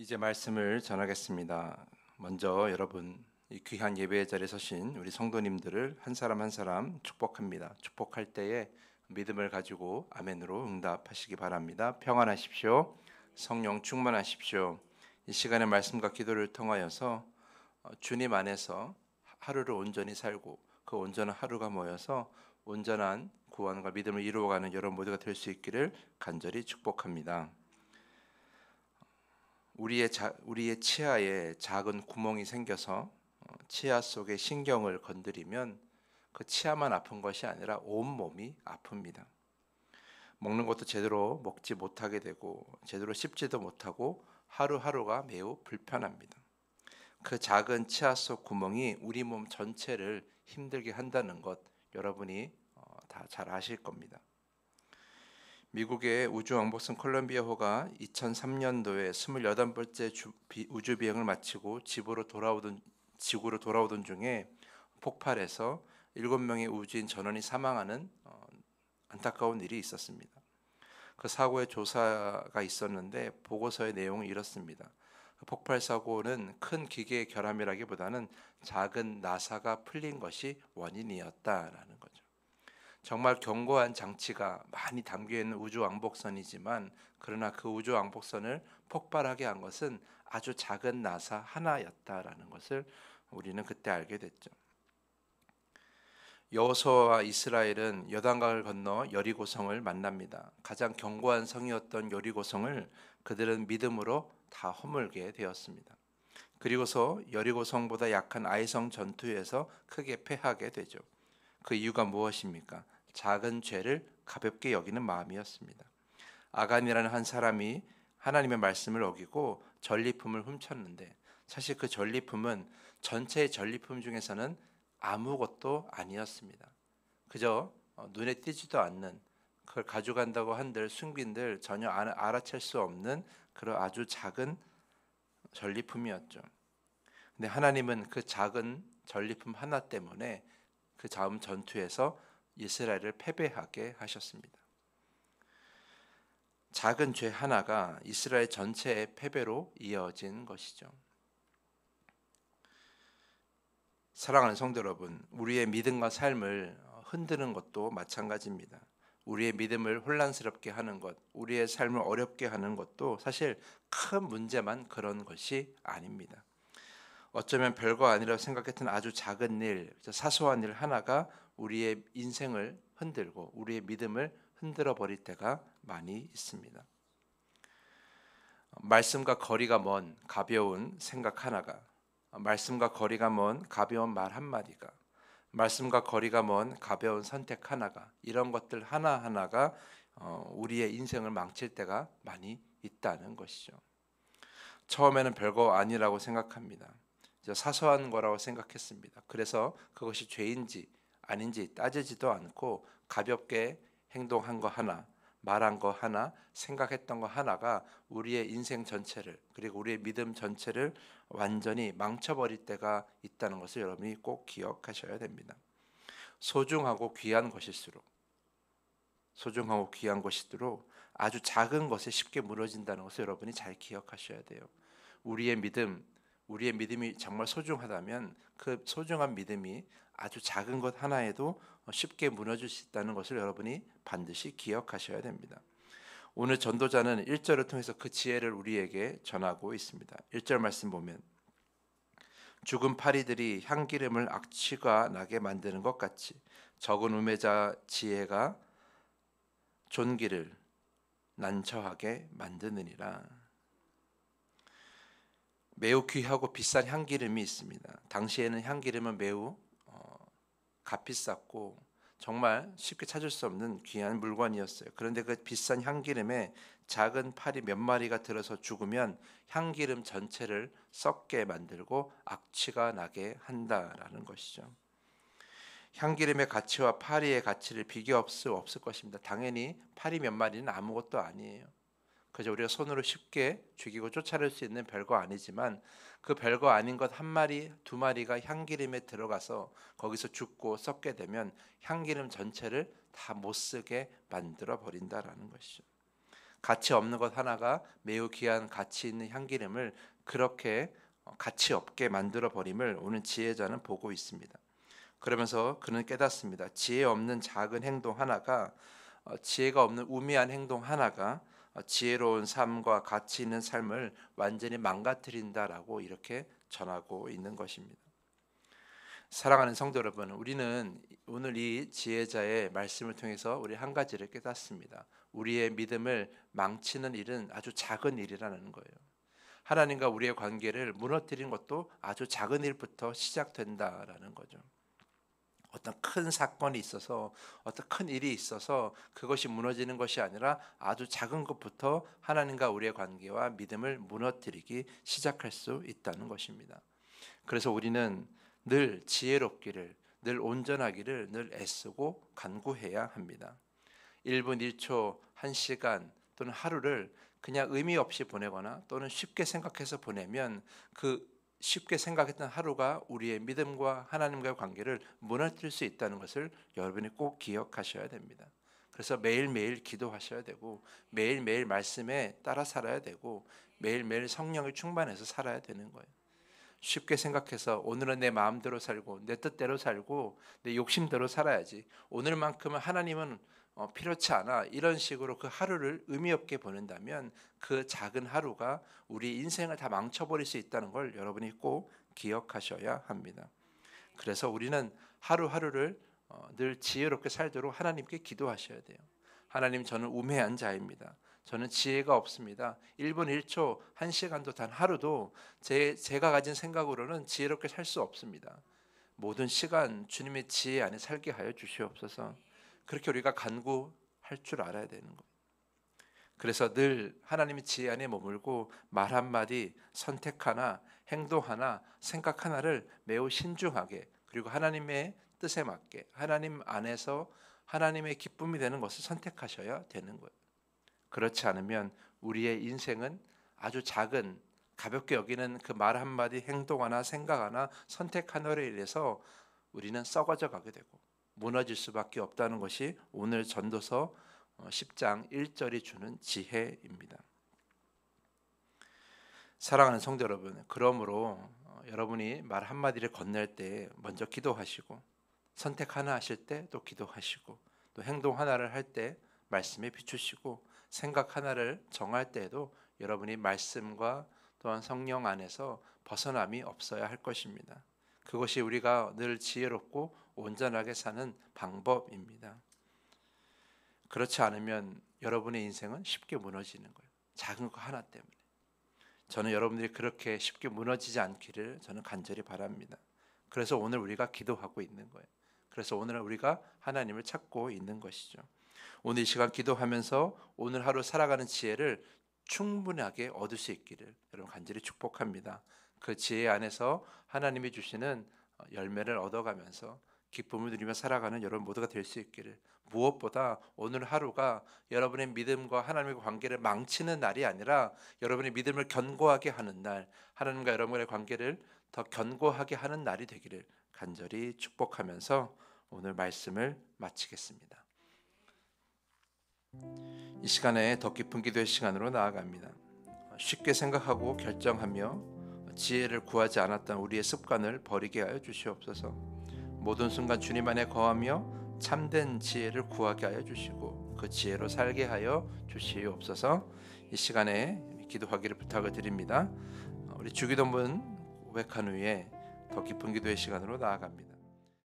이제 말씀을 전하겠습니다. 먼저 여러분 이 귀한 예배의 자리에 서신 우리 성도님들을 한 사람 한 사람 축복합니다. 축복할 때에 믿음을 가지고 아멘으로 응답하시기 바랍니다. 평안하십시오. 성령 충만하십시오. 이 시간의 말씀과 기도를 통하여서 주님 안에서 하루를 온전히 살고 그 온전한 하루가 모여서 온전한 구원과 믿음을 이루어가는 여러분 모두가 될 수 있기를 간절히 축복합니다. 우리의 치아에 작은 구멍이 생겨서 치아 속의 신경을 건드리면 그 치아만 아픈 것이 아니라 온 몸이 아픕니다. 먹는 것도 제대로 먹지 못하게 되고 제대로 씹지도 못하고 하루하루가 매우 불편합니다. 그 작은 치아 속 구멍이 우리 몸 전체를 힘들게 한다는 것 여러분이 다 잘 아실 겁니다. 미국의 우주왕복선 콜럼비아호가 2003년도에 28번째 우주 비행을 마치고 지구로 돌아오던 중에 폭발해서 7명의 우주인 전원이 사망하는 안타까운 일이 있었습니다. 그 사고의 조사가 있었는데 보고서의 내용은 이렇습니다. 그 폭발 사고는 큰 기계의 결함이라기보다는 작은 나사가 풀린 것이 원인이었다라는 거죠. 정말 견고한 장치가 많이 담겨 있는 우주 왕복선이지만 그러나 그 우주 왕복선을 폭발하게 한 것은 아주 작은 나사 하나였다라는 것을 우리는 그때 알게 됐죠. 여호수아와 이스라엘은 요단강을 건너 여리고성을 만납니다. 가장 견고한 성이었던 여리고성을 그들은 믿음으로 다 허물게 되었습니다. 그리고서 여리고성보다 약한 아이성 전투에서 크게 패하게 되죠. 그 이유가 무엇입니까? 작은 죄를 가볍게 여기는 마음이었습니다. 아간이라는 한 사람이 하나님의 말씀을 어기고 전리품을 훔쳤는데 사실 그 전리품은 전체의 전리품 중에서는 아무것도 아니었습니다. 그저 눈에 띄지도 않는 그걸 가져간다고 한들 숨긴들 전혀 알아챌 수 없는 그런 아주 작은 전리품이었죠. 근데 하나님은 그 작은 전리품 하나 때문에 그 다음 전투에서 이스라엘을 패배하게 하셨습니다. 작은 죄 하나가 이스라엘 전체의 패배로 이어진 것이죠. 사랑하는 성도 여러분, 우리의 믿음과 삶을 흔드는 것도 마찬가지입니다. 우리의 믿음을 혼란스럽게 하는 것, 우리의 삶을 어렵게 하는 것도 사실 큰 문제만 그런 것이 아닙니다. 어쩌면 별거 아니라고 생각했던 아주 작은 일, 사소한 일 하나가 우리의 인생을 흔들고 우리의 믿음을 흔들어 버릴 때가 많이 있습니다. 말씀과 거리가 먼 가벼운 생각 하나가, 말씀과 거리가 먼 가벼운 말 한마디가, 말씀과 거리가 먼 가벼운 선택 하나가, 이런 것들 하나하나가 우리의 인생을 망칠 때가 많이 있다는 것이죠. 처음에는 별거 아니라고 생각합니다. 사소한 거라고 생각했습니다. 그래서 그것이 죄인지 아닌지 따지지도 않고 가볍게 행동한 거 하나, 말한 거 하나, 생각했던 거 하나가 우리의 인생 전체를 그리고 우리의 믿음 전체를 완전히 망쳐버릴 때가 있다는 것을 여러분이 꼭 기억하셔야 됩니다. 소중하고 귀한 것일수록 아주 작은 것에 쉽게 무너진다는 것을 여러분이 잘 기억하셔야 돼요. 우리의 믿음이 정말 소중하다면 그 소중한 믿음이 아주 작은 것 하나에도 쉽게 무너질 수 있다는 것을 여러분이 반드시 기억하셔야 됩니다. 오늘 전도자는 1절을 통해서 그 지혜를 우리에게 전하고 있습니다. 1절 말씀 보면 죽은 파리들이 향기름을 악취가 나게 만드는 것 같이 적은 우매자 지혜가 존귀를 난처하게 만드느니라. 매우 귀하고 비싼 향기름이 있습니다. 당시에는 향기름은 매우 값비쌌고 정말 쉽게 찾을 수 없는 귀한 물건이었어요. 그런데 그 비싼 향기름에 작은 파리 몇 마리가 들어서 죽으면 향기름 전체를 썩게 만들고 악취가 나게 한다라는 것이죠. 향기름의 가치와 파리의 가치를 비교할 수 없을 것입니다. 당연히 파리 몇 마리는 아무것도 아니에요. 그저 우리가 손으로 쉽게 죽이고 쫓아낼 수 있는 별거 아니지만 그 별거 아닌 것 한 마리, 두 마리가 향기름에 들어가서 거기서 죽고 썩게 되면 향기름 전체를 다 못 쓰게 만들어 버린다라는 것이죠. 가치 없는 것 하나가 매우 귀한 가치 있는 향기름을 그렇게 가치 없게 만들어 버림을 오늘 지혜자는 보고 있습니다. 그러면서 그는 깨닫습니다. 지혜 없는 작은 행동 하나가 지혜가 없는 우매한 행동 하나가 지혜로운 삶과 가치 있는 삶을 완전히 망가뜨린다라고 이렇게 전하고 있는 것입니다. 사랑하는 성도 여러분, 우리는 오늘 이 지혜자의 말씀을 통해서 우리 한 가지를 깨닫습니다. 우리의 믿음을 망치는 일은 아주 작은 일이라는 거예요. 하나님과 우리의 관계를 무너뜨리는 것도 아주 작은 일부터 시작된다라는 거죠. 어떤 큰 사건이 있어서 어떤 큰 일이 있어서 그것이 무너지는 것이 아니라 아주 작은 것부터 하나님과 우리의 관계와 믿음을 무너뜨리기 시작할 수 있다는 것입니다. 그래서 우리는 늘 지혜롭기를, 늘 온전하기를 늘 애쓰고 간구해야 합니다. 1분 1초 1시간 또는 하루를 그냥 의미 없이 보내거나 또는 쉽게 생각해서 보내면 그 쉽게 생각했던 하루가 우리의 믿음과 하나님과의 관계를 무너뜨릴 수 있다는 것을 여러분이 꼭 기억하셔야 됩니다. 그래서 매일매일 기도하셔야 되고 매일매일 말씀에 따라 살아야 되고 매일매일 성령을 충만해서 살아야 되는 거예요. 쉽게 생각해서 오늘은 내 마음대로 살고 내 뜻대로 살고 내 욕심대로 살아야지, 오늘만큼은 하나님은 필요치 않아, 이런 식으로 그 하루를 의미 없게 보낸다면 그 작은 하루가 우리 인생을 다 망쳐버릴 수 있다는 걸 여러분이 꼭 기억하셔야 합니다. 그래서 우리는 하루하루를 늘 지혜롭게 살도록 하나님께 기도하셔야 돼요. 하나님, 저는 우매한 자입니다. 저는 지혜가 없습니다. 1분 1초 1시간도 단 하루도 제가 가진 생각으로는 지혜롭게 살 수 없습니다. 모든 시간 주님의 지혜 안에 살게 하여 주시옵소서. 그렇게 우리가 간구할 줄 알아야 되는 거예요. 그래서 늘 하나님의 지혜 안에 머물고 말 한마디, 선택 하나, 행동 하나, 생각 하나를 매우 신중하게, 그리고 하나님의 뜻에 맞게 하나님 안에서 하나님의 기쁨이 되는 것을 선택하셔야 되는 거예요. 그렇지 않으면 우리의 인생은 아주 작은, 가볍게 여기는 그 말 한마디, 행동 하나, 생각 하나, 선택 하나로 인해서 우리는 썩어져 가게 되고 무너질 수밖에 없다는 것이 오늘 전도서 10장 1절이 주는 지혜입니다. 사랑하는 성도 여러분, 그러므로 여러분이 말 한마디를 건넬 때 먼저 기도하시고, 선택 하나 하실 때 또 기도하시고, 또 행동 하나를 할 때 말씀에 비추시고, 생각 하나를 정할 때에도 여러분이 말씀과 또한 성령 안에서 벗어남이 없어야 할 것입니다. 그것이 우리가 늘 지혜롭고 온전하게 사는 방법입니다. 그렇지 않으면 여러분의 인생은 쉽게 무너지는 거예요. 작은 거 하나 때문에. 저는 여러분들이 그렇게 쉽게 무너지지 않기를 저는 간절히 바랍니다. 그래서 오늘 우리가 기도하고 있는 거예요. 그래서 오늘 우리가 하나님을 찾고 있는 것이죠. 오늘 이 시간 기도하면서 오늘 하루 살아가는 지혜를 충분하게 얻을 수 있기를 여러분 간절히 축복합니다. 그 지혜 안에서 하나님이 주시는 열매를 얻어가면서 기쁨을 누리며 살아가는 여러분 모두가 될 수 있기를, 무엇보다 오늘 하루가 여러분의 믿음과 하나님의 관계를 망치는 날이 아니라 여러분의 믿음을 견고하게 하는 날, 하나님과 여러분의 관계를 더 견고하게 하는 날이 되기를 간절히 축복하면서 오늘 말씀을 마치겠습니다. 이 시간에 더 깊은 기도의 시간으로 나아갑니다. 쉽게 생각하고 결정하며 지혜를 구하지 않았던 우리의 습관을 버리게 하여 주시옵소서. 모든 순간 주님 안에 거하며 참된 지혜를 구하게 하여 주시고 그 지혜로 살게 하여 주시옵소서. 이 시간에 기도하기를 부탁을 드립니다. 우리 주기도문 고백한 후에 더 깊은 기도의 시간으로 나아갑니다.